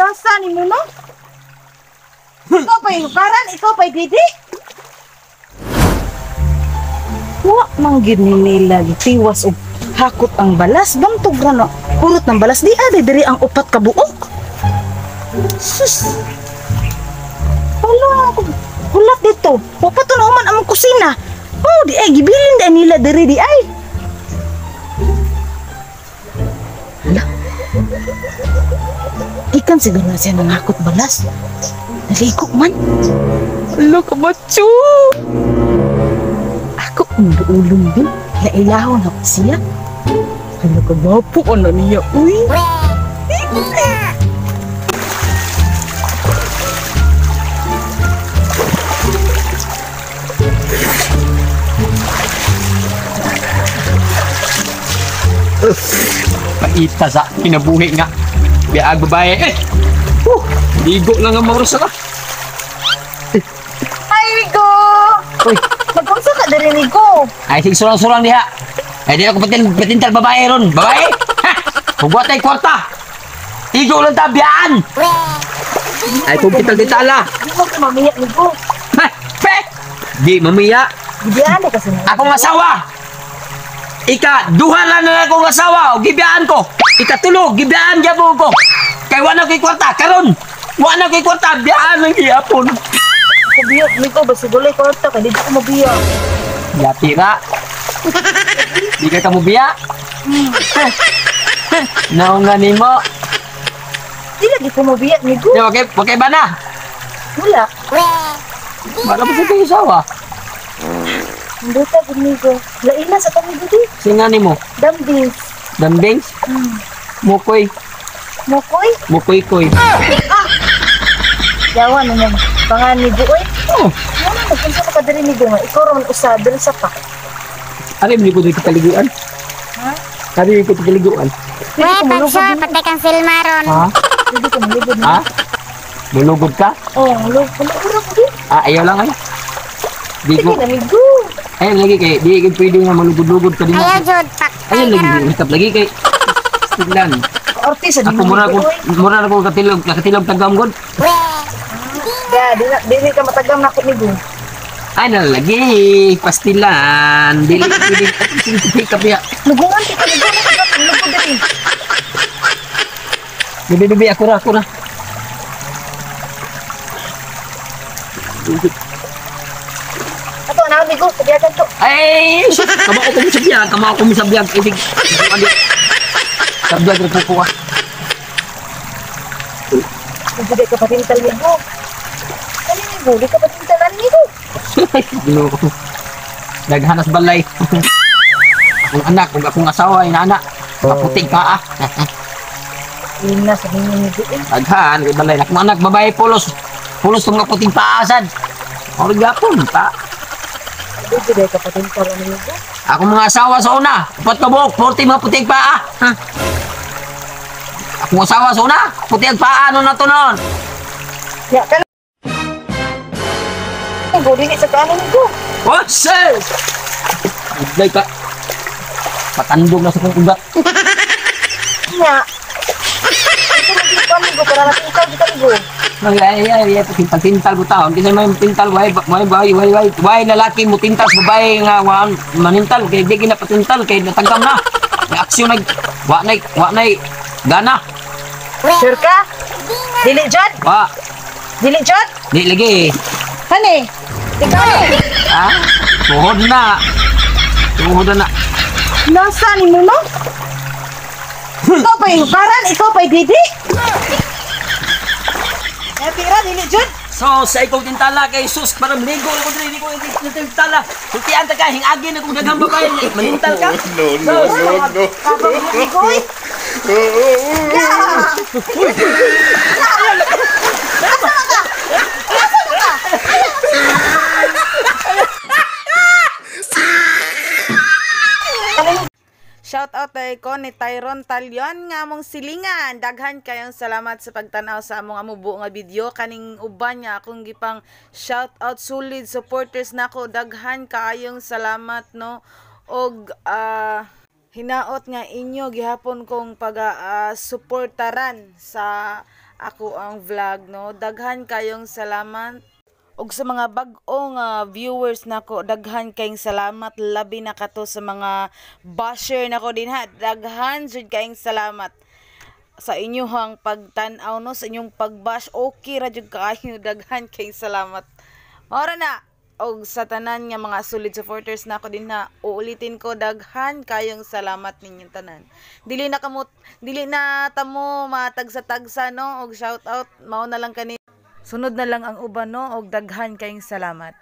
Nasa ni mo no? Ikaw pa'y hukaran, ikaw pa'y didi. Wa manggid ni nila tiwas og hakot ang balas bantog ra no. Kurot ng balas di ade diri ang upat ka buok. Sus. Wala ako. Hulat dito. Papaton human among kusina. Oh, di ay gibilin da nila diri di ay. Hala. Ikan siguro na siya nangakot balas. Naligo man. Hala ka macho. Ako ulong din. Lailahon ako siya. Hala ka bapo ano niya. Uy. Paita sa kinabuhi nga. Biag babae eh. Ligo lang ang mga ka. Hi, Rico! Uy, Magpunsa ka dari Rico. ay sige surang-surang diha. Ay di ako patintal babae ron. Babae? Ha! Huwag tayo kwarta. Ligo lang tabiyaan. Ay kung kital-titala. Di mo ka mamiyak, Rico. Ha! Pe! Di mamiya. Gibiyaan na kasi na. Akong asawa. Duha lang na akong asawa. O gibiyaan ko. Ikatulog. Gibiyaan gyapon ko. Kay wala ko'y kwarta. Karon. Wala ko'y kwarta. Biyaan lang gyapon. Ako biyok, Rico. Basta gulay ko ito. Kaya di ko mabiyak. Yatira. Di ka kamubiya. Naungan ni mo. Di lagi ko mabiyak, Rico. Di, wakay ba na? Wala. Bala pa sa kayo asawa. Hindi ta, Rico. Laila sa kami dito. Singa ni mo. Dambis. Dambings. Mukoy. Mokoy. Mukoy-koy. Yawa naman. Pangan ni Buoy. Oh. Ano, magpunsa ka dari ni Bunga. Ikaw raman usad. Dala sa pa. Ano yung likod dito kaliguan? Ha? Ano yung likod kaliguan? Hindi ko malugod Pagsyo, mo. patay kang silmaron. Ha? Hindi ko malugod mo. Ha? Mulugod ka? Oh, malugod ako din. Ayaw lang ay. Di Sige ko. na, Migo. Ayun lagi kay. Di ko pwede nga malugod-lugod ka din. Ayaw, Jod, patay Ayun ka lagi. ron. Hikap lagi kay. Tiglan. Ortiz, Ako mura ko katilog tagamgod. Ya, di ka matagam na ako, Migo. Ay nalagi. Pastilan. Dili pwede. Hikap ya. Lugungan, tika, Migo. Malugod din. Bibi ako na. Ato, na, Migo. Sabiagan to. Ay, kama ako misabiyag, ibig. Sabiyag rin po ko. Hindi ka patintal, Migo. Kali, Migo. Di ka patintalan, Migo. Dino. Naghanas balay. Akong anak, kung akong asawa, inaanak. Maputing ka ah. Yun na, sabihin niya, Migo. Daghan, kay balay. Akong anak, babae, pulos. Pulos itong maputing paasad. Ang gapon, ta. Hindi ka patintal, Migo. Akong mga asawa sa una. Upat ka buhok, 40 mga puting paa. Ha? Akong asawa sa una, puting paa, ano na to noon? Ya, kan. Migo, di sa kanan, Migo. What, sir? Iblay ka. Patandog na sa kong ugat. Ya. Ito, Migo, para natin ikaw, Migo. Ay, tintal mo taon. Kasi may tintal, why lalaki mo tintal, babae nga manintal, kaya di ginapatintal, kaya natagam na. May aksyon wa na, gana. Sure ka? Dili, Jod? Dili, Jod? Di lagi. Hani? Ikaw ni? Ha? Tuhod na. Nasa ni mo no? Ikaw pa'y hukaran, ikaw pa'y didi? Tira, dili, Jod? So, sa ikaw tintala kay sus, parang ligo ako dili ko tintala. Sultian ta ka, hingagin akong daghang babae, manintal ka. No. Kapag mo ligoy? Shout out ko ni Tyron Talyon nga among silingan. Daghan kayong salamat sa pagtanaw sa among amubo nga video. Kaning uban niya akong gipang shout out, solid supporters nako. Daghan kayong salamat no. Og hinaot nga inyo gihapon kong pag suportaran sa ako ang vlog, no. Daghan kayong salamat. Og sa mga bag-ong viewers nako, daghan kayong salamat, labi na kato sa mga basher nako din ha. Daghan jud kayong salamat sa inyong pagtan-aw, no, sa inyong pagbash. Okay ra jud kaayo, daghan kayong salamat. Ora na, og sa tanan nga mga solid supporters nako din na, uulitin ko, daghan kayong salamat ninyong tanan. Dili na tamo matagsa-tagsa, no, og shout out mao na lang kani. Sunod na lang ang uban, no, og daghan kayong salamat.